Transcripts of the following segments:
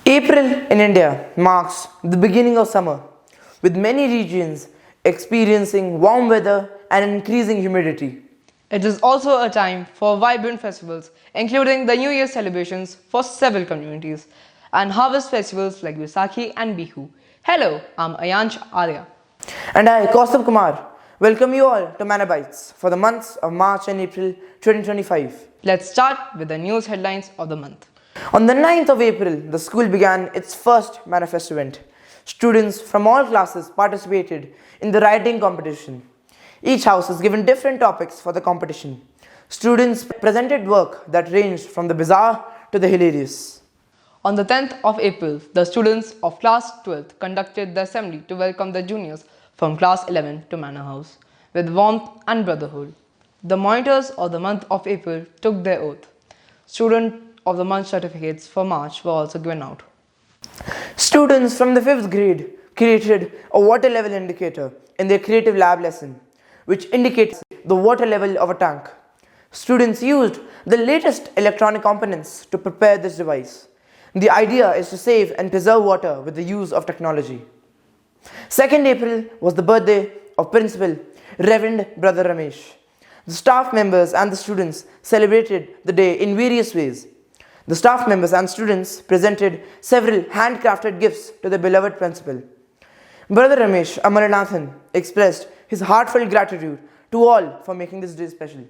April in India marks the beginning of summer, with many regions experiencing warm weather and increasing humidity. It is also a time for vibrant festivals, including the New Year celebrations for several communities, and harvest festivals like Vaisakhi and Bihu. Hello, I'm Ayansh Arya. And I, Kaustubh Kumar, welcome you all to Manabites for the months of March and April 2025. Let's start with the news headlines of the month. On the 9th of April, the school began its first manifest event. Students from all classes participated in the writing competition. Each house was given different topics for the competition. Students presented work that ranged from the bizarre to the hilarious. On the 10th of April, the students of class 12th conducted the assembly to welcome the juniors from class 11 to Manor House with warmth and brotherhood. The monitors of the month of April took their oath. Student of the month certificates for March were also given out. Students from the 5th grade created a water level indicator in their creative lab lesson, which indicates the water level of a tank. Students used the latest electronic components to prepare this device. The idea is to save and preserve water with the use of technology. 2nd April was the birthday of Principal Reverend Brother Ramesh. The staff members and the students celebrated the day in various ways. The staff members and students presented several handcrafted gifts to the beloved principal. Brother Ramesh Amarnathan expressed his heartfelt gratitude to all for making this day special.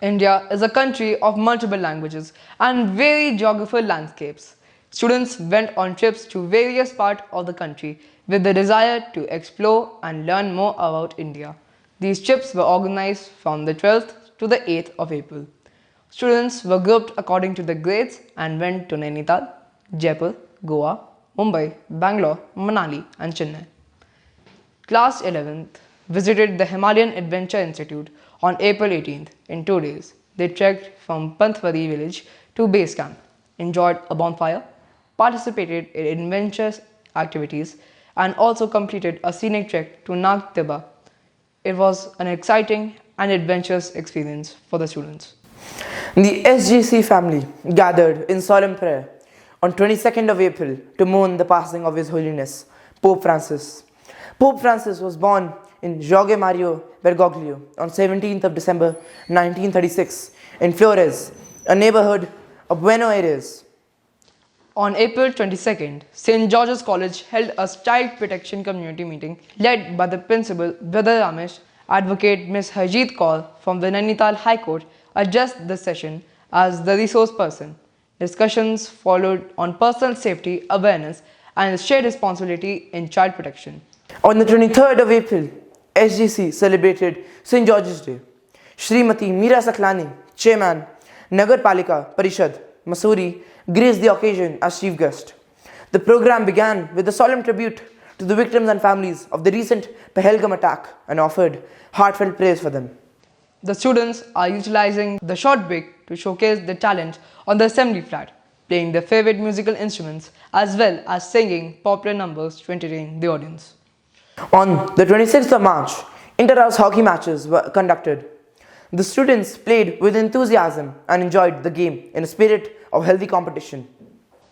India is a country of multiple languages and varied geographical landscapes. Students went on trips to various parts of the country with the desire to explore and learn more about India. These trips were organized from the 12th to the 8th of April. Students were grouped according to the grades and went to Nainital, Jaipur, Goa, Mumbai, Bangalore, Manali, and Chennai. Class 11th visited the Himalayan Adventure Institute on April 18th in 2 days. They trekked from Panthwari village to base camp, enjoyed a bonfire, participated in adventurous activities, and also completed a scenic trek to Nag Tiba. It was an exciting and adventurous experience for the students. The SGC family gathered in solemn prayer on 22nd of April to mourn the passing of His Holiness, Pope Francis. Pope Francis was born in Jorge Mario Bergoglio on 17th of December 1936 in Flores, a neighborhood of Buenos Aires. On April 22nd, St. George's College held a child protection community meeting led by the principal, Brother Ramesh. Advocate Ms. Harjeet Kaur from the Nainital High Court addressed the session as the resource person. Discussions followed on personal safety awareness and shared responsibility in child protection. On the 23rd of April, SGC celebrated St. George's Day. Srimati Meera Saklani, Chairman, Nagar Palika Parishad, Mussoorie, graced the occasion as chief guest. The program began with a solemn tribute to the victims and families of the recent Pahalgam attack and offered heartfelt praise for them. The students are utilizing the short break to showcase their talent on the assembly flat, playing their favorite musical instruments as well as singing popular numbers to entertain the audience. On the 26th of March, inter-house hockey matches were conducted. The students played with enthusiasm and enjoyed the game in a spirit of healthy competition.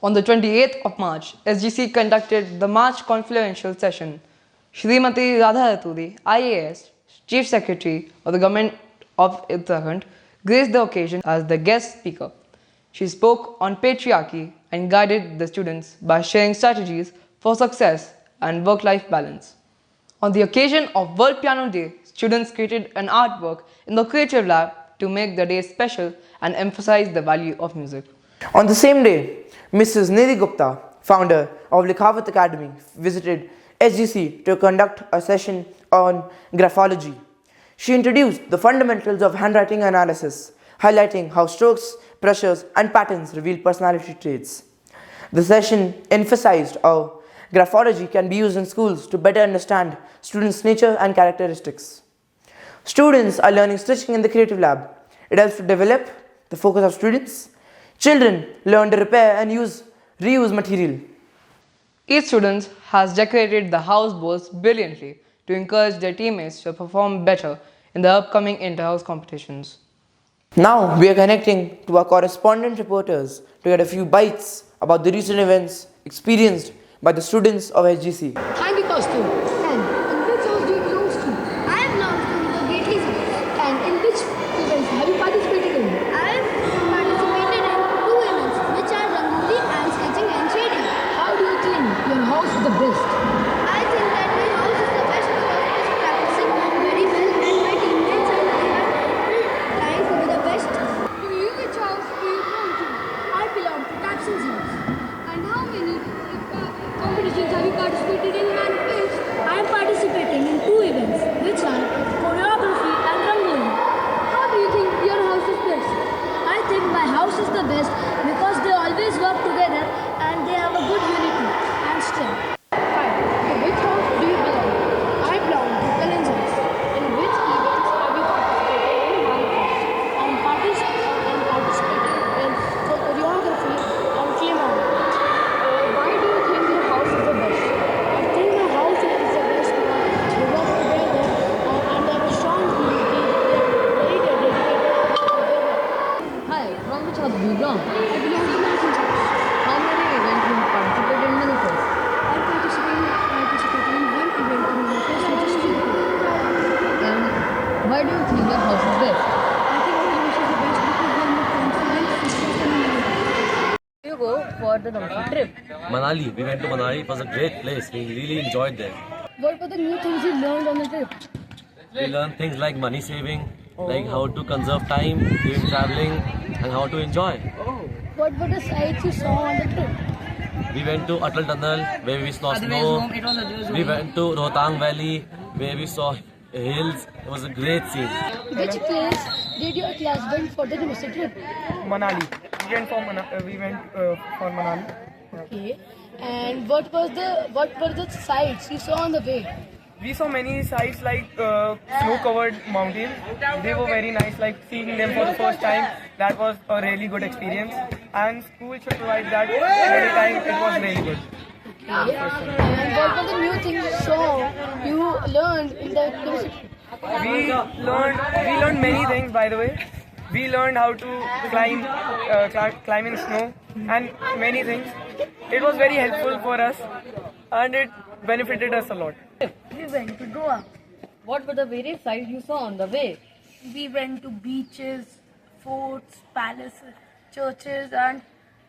On the 28th of March, SGC conducted the March Confluential Session. Srimati Radha Raturi, IAS, Chief Secretary of the Government of Uttarakhand, graced the occasion as the guest speaker. She spoke on patriarchy and guided the students by sharing strategies for success and work-life balance. On the occasion of World Piano Day, students created an artwork in the Creative Lab to make the day special and emphasize the value of music. On the same day, Mrs. Nidhi Gupta, founder of Likhavat Academy, visited SGC to conduct a session on graphology. She introduced the fundamentals of handwriting analysis, highlighting how strokes, pressures, and patterns reveal personality traits. The session emphasized how graphology can be used in schools to better understand students' nature and characteristics. Students are learning stitching in the Creative Lab. It helps to develop the focus of students. Children learn to repair and reuse material. Each student has decorated the house balls brilliantly to encourage their teammates to perform better in the upcoming inter-house competitions. Now we are connecting to our correspondent reporters to get a few bites about the recent events experienced by the students of HGC. Thank you, Kaustubh. And in which house do you belong to? I belong to the Gately's house. And in which events have you participated in? I have participated in 2 events, which are Rangoli and sketching and shading. How do you think your house is the best? I think that my house is the best because it is practicing very well and my teammates and I are trying to be the best. Which house do you belong to? I belong to Tapson's house. And how many competitions have you participated in and which? I am participating in 2 events, which are choreography and Rangoli. How do you think your house is best? I think my house is the best because they always work together and they have a good unity and strength. Fine. To which house do you belong? I belong to Kalin's house. In which events have you participated in one class? I am participating in choreography and clay modeling. Why do you think your house is the best? I think my house is the best because they work together and they have a strong unity. They are very dedicated to their work. Hi, from which house do you belong? I belong to Nathan's house. How many events have you participated in the first? I participated in 1 event in my first, which is street food. And why do you think your house is best? I think my house is the best because they are more confident, focused and united. You go for the dumpster trip. Manali. We went to Manali. It was a great place. We really enjoyed there. What were the new things you learned on the trip? We learned things like money saving, like how to conserve time during traveling, and how to enjoy. What were the sights you saw on the trip? We went to Atal Tunnel where we saw snow. We went to Rohtang Valley where we saw hills. It was a great scene. Which place did your class went for the domestic trip? Manali. We went for Manali. Okay. And what were the sights you saw on the way? We saw many sites like snow-covered mountains. They were very nice, like seeing them for the first time. That was a really good experience. And school should provide that every time. It was really good. And what were the new things you learned in the domestic trip? We learned many things, by the way. We learned how to climb in snow and many things. It was very helpful for us and it benefited us a lot. We went to Goa. What were the various sights you saw on the way? We went to beaches, forts, palaces, churches,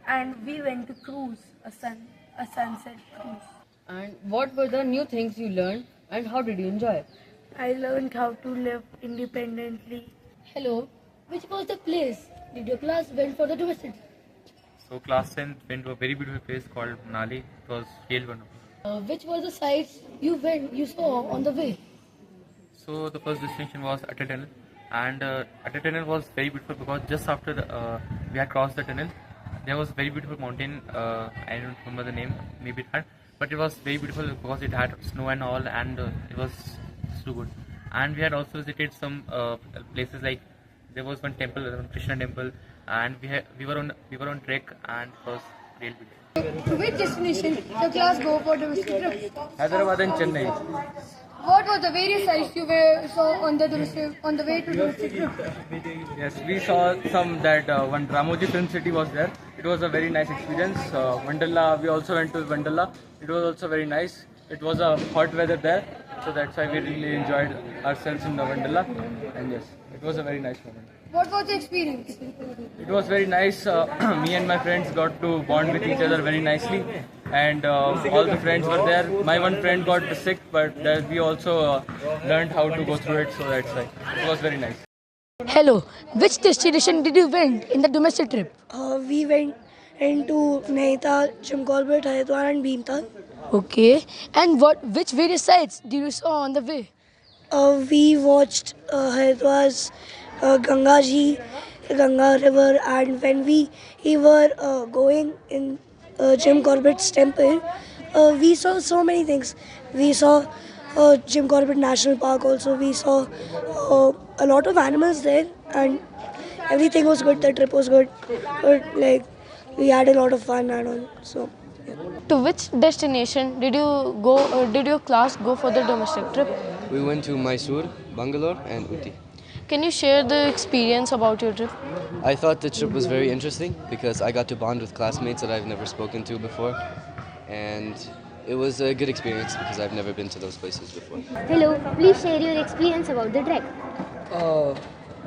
and we went to cruise, a sunset cruise. And what were the new things you learned and how did you enjoy? I learned how to live independently. Hello. Which was the place did your class went for the domestic trip? So class 10 went to a very beautiful place called Manali. It was really wonderful. Which were the sites you saw on the way? So the first destination was Atal Tunnel, and Atal Tunnel was very beautiful because just after we had crossed the tunnel, there was a very beautiful mountain. I don't remember the name, maybe it had, but it was very beautiful because it had snow and all, and it was so good. And we had also visited some places like there was one temple, one Krishna temple, and we were on trek, and it was really beautiful. To which destination did your class go for domestic trip? Hyderabad and Chennai. What were the various sites you saw on the way to domestic trip? Yes, we saw one Ramoji Film City was there. It was a very nice experience. Wonderla, we also went to Wonderla. It was also very nice. It was a hot weather there, so that's why we really enjoyed ourselves in the Wonderla. And yes, it was a very nice moment. What was the experience? It was very nice. Me and my friends got to bond with each other very nicely, and all the friends were there. My one friend got sick, but we also learned how to go through it, so that's why it was very nice. Hello. Which destination did you went in the domestic trip? We went into Nainital, Jim Corbett, Haridwar and Bhimtal. Okay. And which various sites did you saw on the way? We watched Haridwar's Ganga Ji, Ganga River, and when we were going in Jim Corbett's temple, we saw so many things. We saw Jim Corbett National Park also. We saw a lot of animals there, and everything was good. The trip was good. But like we had a lot of fun and all. So. To which destination did you go? Did your class go for the domestic trip? We went to Mysore, Bangalore, and Uti. Can you share the experience about your trip? I thought the trip was very interesting because I got to bond with classmates that I've never spoken to before. and it was a good experience because I've never been to those places before. Hello, please share your experience about the trek.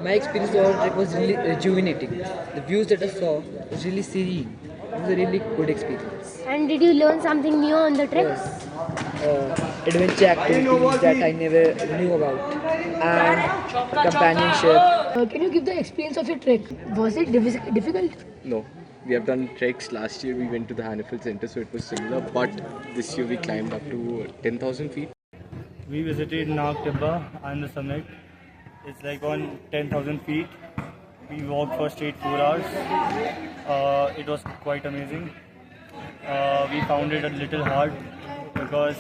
My experience over the trek was really rejuvenating. The views that I saw was really serene. It was a really good experience. And did you learn something new on the trek? Yes. Adventure activities that I never knew about, and companionship. Can you give the experience of your trek? Was it difficult? No, we have done treks. Last year we went to the Hannifel Center, so it was similar. But this year we climbed up to 10,000 feet. We visited Nag Tibba and the summit. It's like on 10,000 feet. We walked for straight 4 hours. It was quite amazing. We found it a little hard because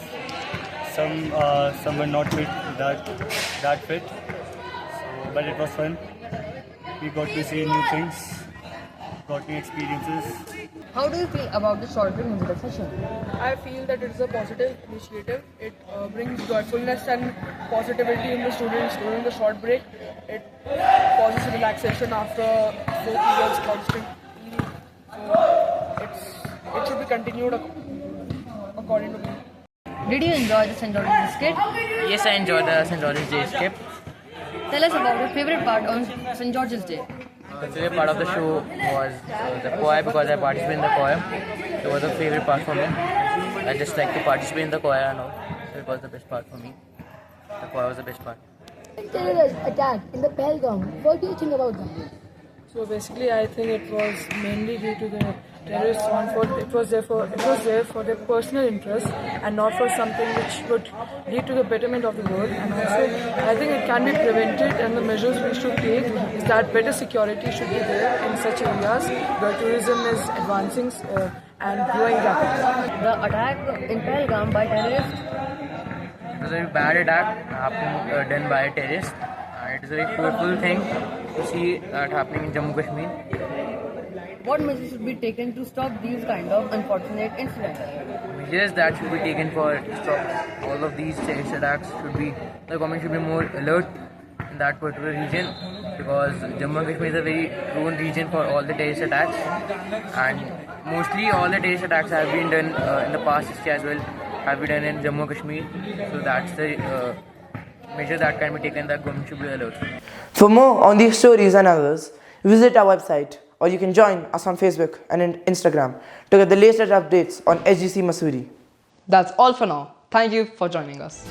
some were not fit that fit. So, but it was fun. We got to see new things, got new experiences. How do you feel about the short break musical session? I feel that it is a positive initiative. It brings joyfulness and positivity in the students during the short break. It causes relaxation after 4 periods constant. So it should be continued according to me. Did you enjoy the St. George's Escape? Yes, I enjoyed the St. George's Day Escape. Tell us about your favorite part on St. George's Day. The favorite part of the show was the choir because I participated in the choir. It was a favorite part for me. I just like to participate in the choir and all. So it was the best part for me. The choir was the best part. Terrorist attack in the Pahalgam. What do you think about that? So basically, I think it was mainly due to the terrorists on foot. It was there for their personal interest and not for something which would lead to the betterment of the world. And also, I think it can be prevented, and the measures we should take is that better security should be there in such areas where tourism is advancing and growing rapidly. The attack in Pahalgam by terrorists? It was a very bad attack done by a terrorist. It is a very fearful thing to see that happening in Jammu Kashmir. What measures should be taken to stop these kind of unfortunate incidents? Measures that should be taken for stop all of these terrorist attacks the government should be more alert in that particular region because Jammu and Kashmir is a very prone region for all the terrorist attacks, and mostly all the terrorist attacks have been done in the past history as well have been done in Jammu and Kashmir. So that's the measure that can be taken that government should be alert. For more on these stories and others, visit our website or you can join us on Facebook and Instagram to get the latest updates on SGC Mussoorie. That's all for now. Thank you for joining us.